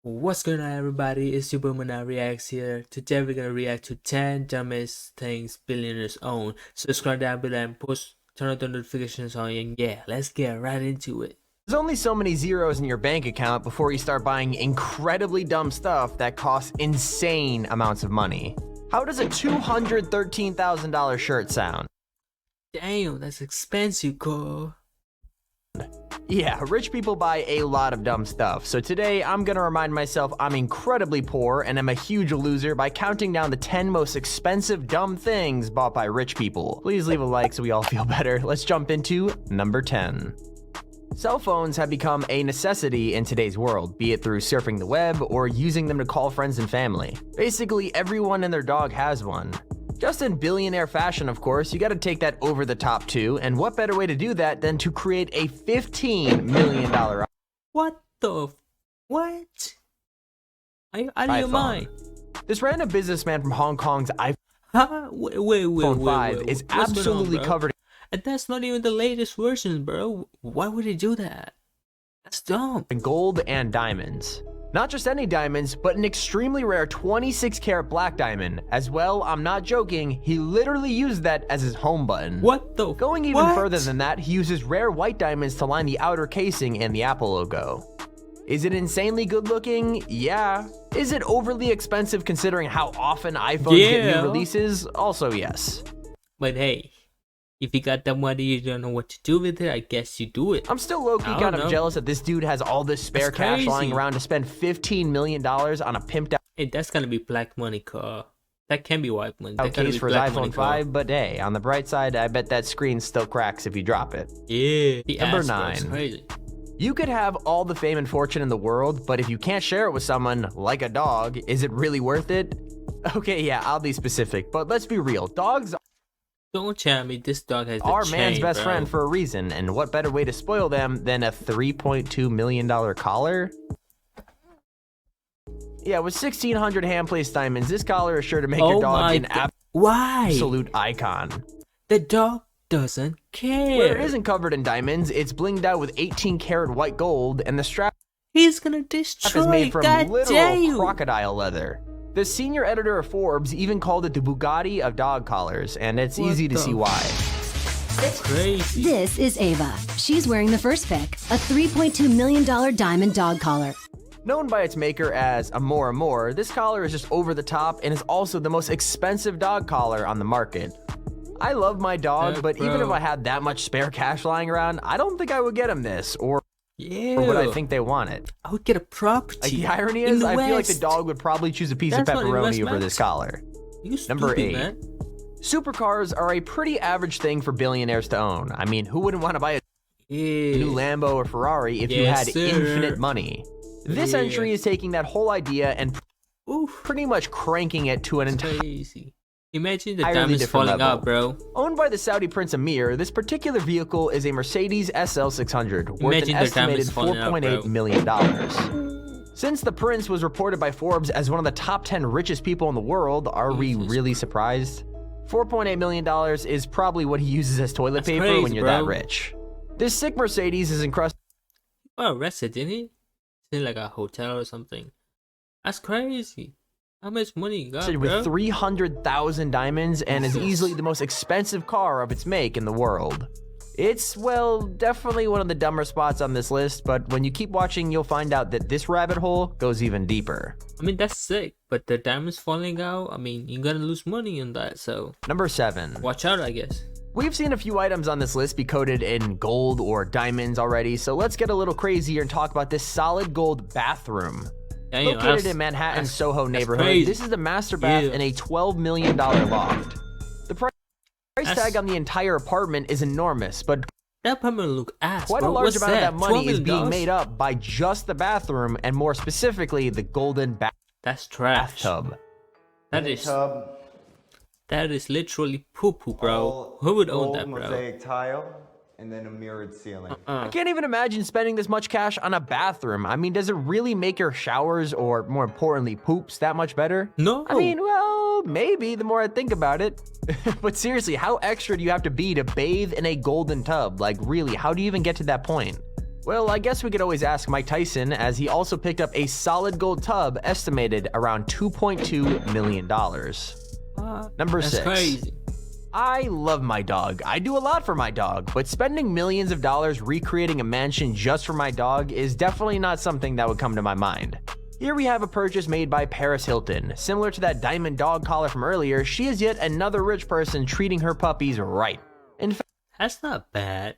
What's going on, everybody? It's Superman Reacts here. Today we're gonna react to 10 dumbest things billionaires own. Subscribe down below and turn on the notifications on, and yeah, let's get right into it. There's only so many zeros in your bank account before you start buying incredibly dumb stuff that costs insane amounts of money. How does a $213,000 shirt sound? Damn, that's expensive, Cole. Yeah, rich people buy a lot of dumb stuff, so today I'm gonna remind myself I'm incredibly poor and I'm a huge loser by counting down the 10 most expensive dumb things bought by rich people. Please leave a like so we all feel better. Let's jump into number 10. Cell phones have become a necessity in today's world, be it through surfing the web or using them to call friends and family. Basically, everyone and their dog has one. Just in billionaire fashion, of course, you gotta take that over the top too, and what better way to do that than to create a $15 million What the what? Out of your mind. This random businessman from Hong Kong's Huh? Wait, 5 is absolutely covered. And that's not even the latest version, bro. Why would he do that? That's dumb. In gold and diamonds. Not just any diamonds, but an extremely rare 26-karat black diamond. As well, I'm not joking, he literally used that as his home button. What the? Going even further than that, he uses rare white diamonds to line the outer casing and the Apple logo. Is it insanely good looking? Yeah. Is it overly expensive considering how often iPhones get new releases? Also yes. But hey, if you got the money, you don't know what to do with it, I guess you do it. I'm still low-key kind of jealous that this dude has all this spare cash lying around to spend $15 million on a pimped out. Hey, that's gonna be black money, car. That can be white money. That case for his iPhone 5, but hey, on the bright side, I bet that screen still cracks if you drop it. Yeah. Number 9. Crazy. You could have all the fame and fortune in the world, but if you can't share it with someone, like a dog, is it really worth it? Okay, yeah, I'll be specific, but let's be real. Dogs don't tell me this dog has our man's best friend for a reason, and what better way to spoil them than a $3.2 million collar? Yeah, with 1,600 hand-placed diamonds, this collar is sure to make your dog an absolute icon. The dog doesn't care. Where it isn't covered in diamonds, it's blinged out with 18-karat white gold, and the strap he's gonna destroy. Is made from literal crocodile leather. The senior editor of Forbes even called it the Bugatti of dog collars, and it's easy to see why. That's crazy. This is Ava. She's wearing the first pick, a $3.2 million diamond dog collar. Known by its maker as Amor Amor, this collar is just over the top and is also the most expensive dog collar on the market. I love my dog, but even if I had that much spare cash lying around, I don't think I would get him this, or would I think they want it? I would get a property. Like, the irony is, I feel like the dog would probably choose a piece of pepperoni over this collar. Number 8. Supercars are a pretty average thing for billionaires to own. I mean, who wouldn't want to buy a new Lambo or Ferrari if you had infinite money? This entry is taking that whole idea and pretty much cranking it to an entirely Imagine the diamonds falling out, bro. Owned by the Saudi Prince Amir, this particular vehicle is a Mercedes SL600 worth an estimated $4.8 million. Since the Prince was reported by Forbes as one of the top 10 richest people in the world, are we really surprised? $4.8 million is probably what he uses as toilet paper when you're that rich. This sick Mercedes is encrusted. Oh, arrested, didn't he? It's in like a hotel or something. That's crazy. How much money you got, bro? With 300,000 diamonds and is easily the most expensive car of its make in the world. It's, well, definitely one of the dumber spots on this list, but when you keep watching, you'll find out that this rabbit hole goes even deeper. I mean, that's sick, but the diamonds falling out, I mean, you're gonna lose money on that, so... Number 7. Watch out, I guess. We've seen a few items on this list be coated in gold or diamonds already, so let's get a little crazier and talk about this solid gold bathroom. Located in Manhattan's Soho neighborhood, this is the master bath in a $12 million loft. The price tag on the entire apartment is enormous, but that apartment look quite a large amount of that money is being made up by just the bathroom, and more specifically, the golden bathtub. That is literally poo-poo, bro. Who would own that, bro? Mosaic tile. And then a mirrored ceiling. I can't even imagine spending this much cash on a bathroom. I mean, does it really make your showers, or more importantly, poops, that much better? No. I mean, well, maybe the more I think about it. But seriously, how extra do you have to be to bathe in a golden tub? Like, really, how do you even get to that point? Well, I guess we could always ask Mike Tyson, as he also picked up a solid gold tub estimated around $2.2 million. Number 6. That's crazy. I love my dog. I do a lot for my dog, but spending millions of dollars recreating a mansion just for my dog is definitely not something that would come to my mind. Here we have a purchase made by Paris Hilton. Similar to that diamond dog collar from earlier, she is yet another rich person treating her puppies right. In That's not bad.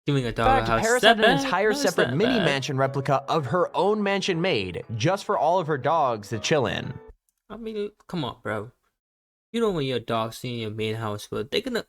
Giving a dog a house. Paris had an entire separate mini mansion replica of her own mansion made just for all of her dogs to chill in. I mean, come on, bro. You don't want your dog seeing your main house, but they're gonna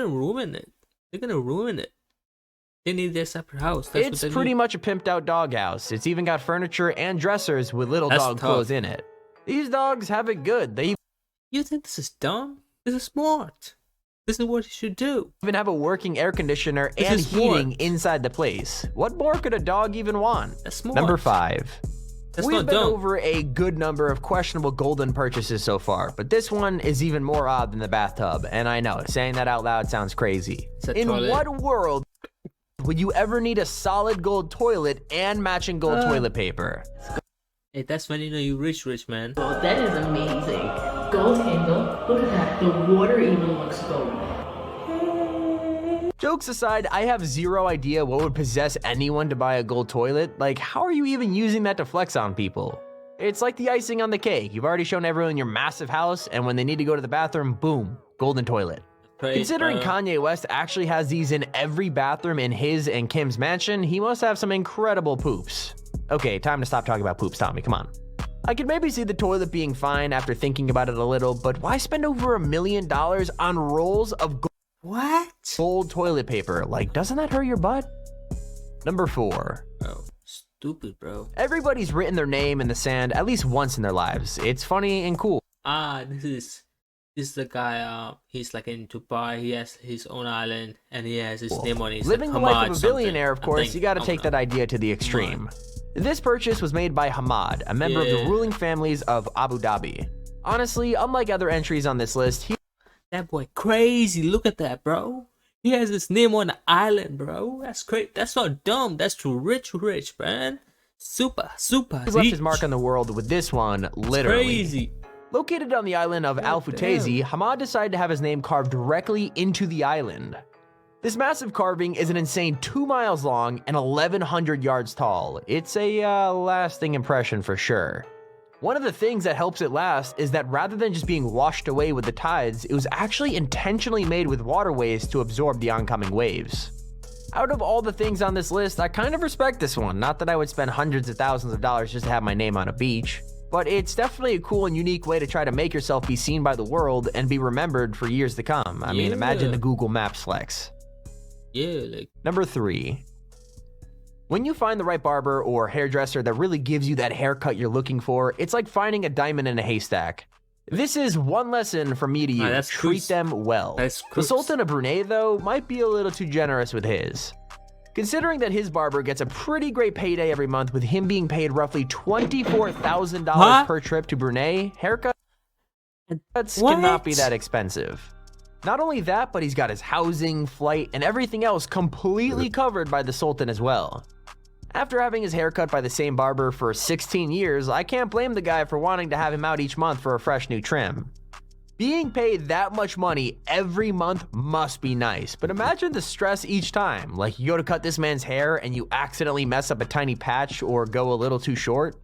ruin it. They're gonna ruin it. They need their separate house. It's pretty much a pimped out dog house. It's even got furniture and dressers with little dog clothes in it. These dogs have it good. You think this is dumb? This is smart. This is what you should do. Even have a working air conditioner and heating inside the place. What more could a dog even want? That's smart. Number 5. We've been dumb. over a good number of questionable golden purchases so far, but this one is even more odd than the bathtub. And I know, saying that out loud sounds crazy. In what world would you ever need a solid gold toilet and matching gold toilet paper? Hey, that's when you know you rich, man. Oh, that is amazing. Gold handle. Look at that. The water even looks gold. Jokes aside, I have zero idea what would possess anyone to buy a gold toilet. Like, how are you even using that to flex on people? It's like the icing on the cake. You've already shown everyone your massive house, and when they need to go to the bathroom, boom, golden toilet. Considering Kanye West actually has these in every bathroom in his and Kim's mansion, he must have some incredible poops. Okay, time to stop talking about poops, Tommy, come on. I could maybe see the toilet being fine after thinking about it a little, but why spend over $1 million on rolls of gold toilet paper? Like, doesn't that hurt your butt? Number 4. Bro, stupid, bro. Everybody's written their name in the sand at least once in their lives. It's funny and cool. This is the guy. He's like in Dubai. He has his own island, and he has his name on it. Living the life of a billionaire, of course, you gotta take that idea to the extreme. This purchase was made by Hamad, a member of the ruling families of Abu Dhabi. Honestly, unlike other entries on this list, that boy crazy. Look at that, bro. He has his name on the island, bro. That's crazy. That's not dumb. That's too rich, man. Super. He's left his mark on the world with this one, literally. It's crazy. Located on the island of Al Futaizi, Hamad decided to have his name carved directly into the island. This massive carving is an insane 2 miles long and 1,100 yards tall. It's a lasting impression for sure. One of the things that helps it last is that rather than just being washed away with the tides, it was actually intentionally made with waterways to absorb the oncoming waves. Out of all the things on this list, I kind of respect this one. Not that I would spend hundreds of thousands of dollars just to have my name on a beach, but it's definitely a cool and unique way to try to make yourself be seen by the world and be remembered for years to come. I mean, imagine the Google Maps flex. Number 3. When you find the right barber or hairdresser that really gives you that haircut you're looking for, it's like finding a diamond in a haystack. This is one lesson from me to you. Treat them well. The Sultan of Brunei, though, might be a little too generous with his. Considering that his barber gets a pretty great payday every month, with him being paid roughly $24,000 per trip to Brunei, haircuts cannot be that expensive. Not only that, but he's got his housing, flight, and everything else completely covered by the Sultan as well. After having his hair cut by the same barber for 16 years, I can't blame the guy for wanting to have him out each month for a fresh new trim. Being paid that much money every month must be nice, but imagine the stress each time. Like, you go to cut this man's hair and you accidentally mess up a tiny patch or go a little too short.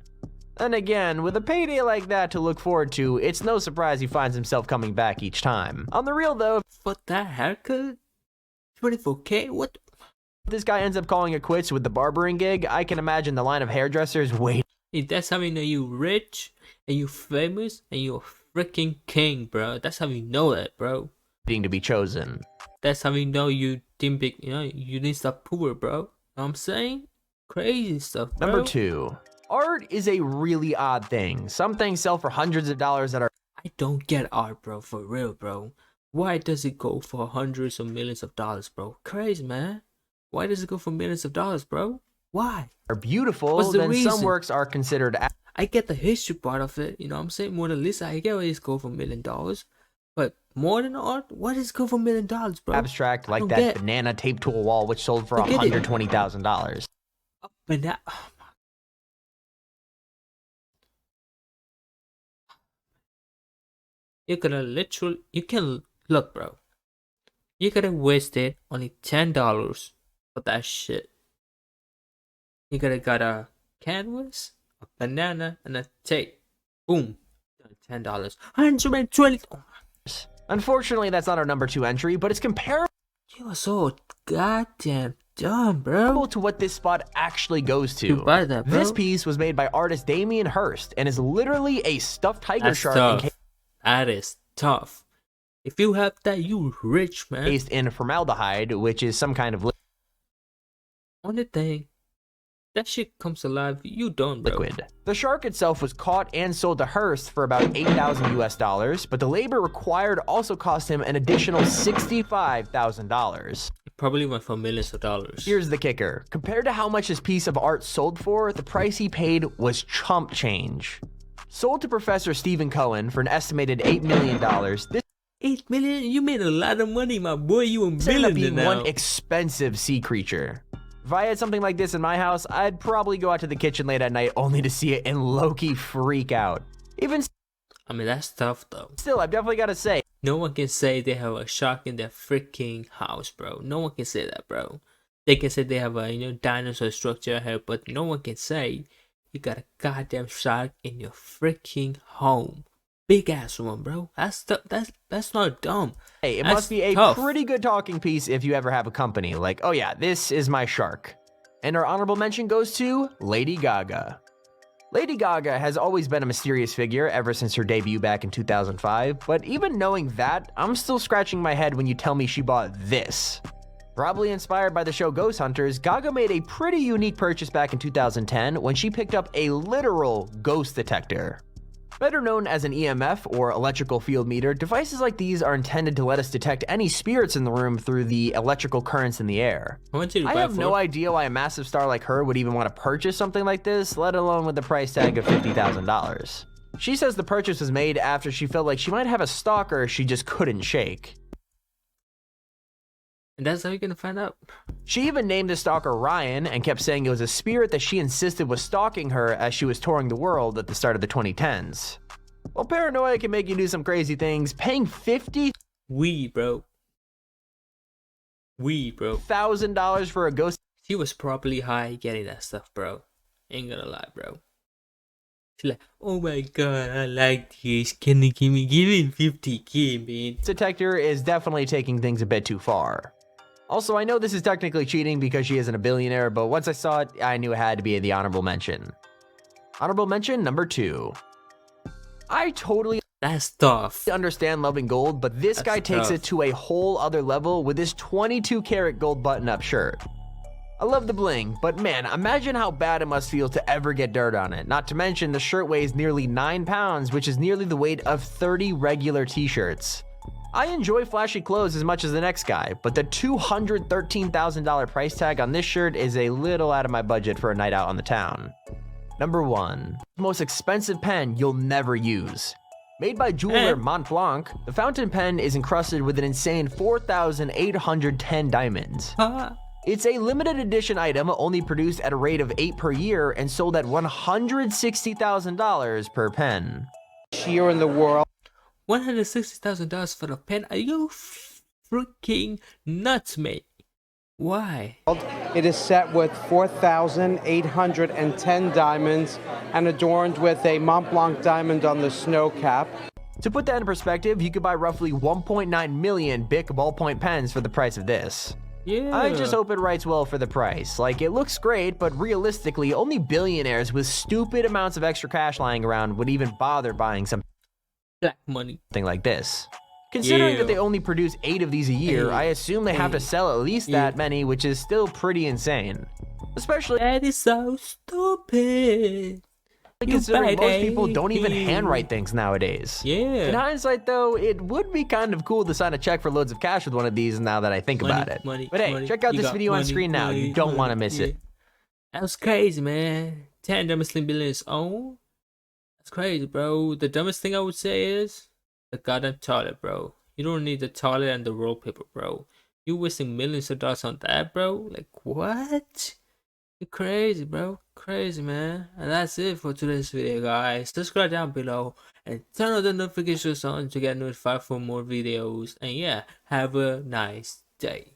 And again, with a payday like that to look forward to, it's no surprise he finds himself coming back each time. On the real though, for that haircut, 24K? What? If this guy ends up calling it quits with the barbering gig, I can imagine the line of hairdressers waiting. That's how you know you rich and you famous and you're a freaking king, bro. That's how you know that, bro. To be chosen. That's how you know you didn't be, you didn't stop poor, bro. Know what I'm saying? Crazy stuff, bro. Number 2. Art is a really odd thing. Some things sell for hundreds of dollars that are— I don't get art, bro, for real, bro. Why does it go for hundreds of millions of dollars, bro? Crazy, man. Why does it go for millions of dollars, bro? Why? Are beautiful, What's the then reason? Some works are considered— I get the history part of it, you know what I'm saying? Mona Lisa, I get why it's go for $1 million. But more than art, what is good for $1 million, bro? abstract I like don't that get- banana taped to a wall, which sold for I get it. $120,000. But that, you could have literally, you can look, bro. You could have wasted only $10 for that shit. You could have got a canvas, a banana, and a tape. Boom, $10. 120. Oh, Unfortunately, that's not our number 2 entry, but it's comparable you are so goddamn dumb, bro. to what this spot actually goes to. You buy that, bro? This piece was made by artist Damien Hirst and is literally a stuffed tiger That's shark tough. That is tough. If you have that, you rich, man. encased in formaldehyde, which is some kind of Only thing, that shit comes alive, you don't, bro. liquid. The shark itself was caught and sold to Hearst for about $8,000 US, but the labor required also cost him an additional $65,000. It probably went for millions of dollars. Here's the kicker. Compared to how much this piece of art sold for, the price he paid was chump change. Sold to Professor Stephen Cohen for an estimated $8 million, this 8 million? You made a lot of money, my boy. You a ended up millionaire being now. one expensive sea creature. If I had something like this in my house, I'd probably go out to the kitchen late at night only to see it and low-key freak out. Even I mean, that's tough, though. still, I've definitely got to say, No one can say they have a shark in their freaking house, bro. No one can say that, bro. They can say they have a, dinosaur structure here, but no one can say you got a goddamn shark in your freaking home. Big ass one, bro. That's not dumb. hey, it That's must be a tough. pretty good talking piece if you ever have a company. Like, oh yeah, this is my shark. And our honorable mention goes to Lady Gaga. Lady Gaga has always been a mysterious figure ever since her debut back in 2005, but even knowing that, I'm still scratching my head when you tell me she bought this. Probably inspired by the show Ghost Hunters, Gaga made a pretty unique purchase back in 2010 when she picked up a literal ghost detector. Better known as an EMF or electrical field meter, devices like these are intended to let us detect any spirits in the room through the electrical currents in the air. I want you to I buy have it no for- idea why a massive star like her would even want to purchase something like this, let alone with the price tag of $50,000. She says the purchase was made after she felt like she might have a stalker she just couldn't shake. And that's how you're gonna find out. She even named the stalker Ryan and kept saying it was a spirit that she insisted was stalking her as she was touring the world at the start of the 2010s. While paranoia can make you do some crazy things, paying $50,000 Bro. for a ghost She was probably high getting that stuff, bro. Ain't gonna lie, bro. She's like, oh my god, I like this. Can you give me 50K, man? detector is definitely taking things a bit too far. Also, I know this is technically cheating because she isn't a billionaire, but once I saw it, I knew it had to be the honorable mention. Honorable mention number 2. I totally That's tough. understand loving gold, but this That's guy takes tough. it to a whole other level with this 22 karat gold button-up shirt. I love the bling, but man, imagine how bad it must feel to ever get dirt on it. Not to mention, the shirt weighs nearly 9 pounds, which is nearly the weight of 30 regular t-shirts. I enjoy flashy clothes as much as the next guy, but the $213,000 price tag on this shirt is a little out of my budget for a night out on the town. Number 1. Most expensive pen you'll never use. Made by jeweler Montblanc, the fountain pen is encrusted with an insane 4,810 diamonds. It's a limited edition item only produced at a rate of 8 per year and sold at $160,000 per pen. Year in the world. $160,000 for the pen? Are you freaking nuts, mate? Why? It is set with 4,810 diamonds and adorned with a Mont Blanc diamond on the snow cap. To put that in perspective, you could buy roughly 1.9 million Bic ballpoint pens for the price of this. Yeah. I just hope it writes well for the price. Like, it looks great, but realistically, only billionaires with stupid amounts of extra cash lying around would even bother buying something Black money. like this. Considering Yeah. that they only produce 8 of these a year, I assume they have to sell at least that many, which is still pretty insane. Especially That is so stupid. considering most people baby. don't even handwrite things nowadays. In Yeah. hindsight, though, it would be kind of cool to sign a check for loads of cash with one of these now that I think about it. But hey, check out You this got video on money, screen now. You don't want to miss it. That was crazy, man. 10 dumbest thing billionaires own. That's crazy, bro. The dumbest thing I would say is the goddamn toilet, bro. You don't need the toilet and the wallpaper, bro. You wasting millions of dollars on that, bro? Like, what? You're crazy, bro. Crazy, man. And that's it for today's video, guys. Subscribe down below and turn on the notifications on to get notified for more videos. And yeah, have a nice day.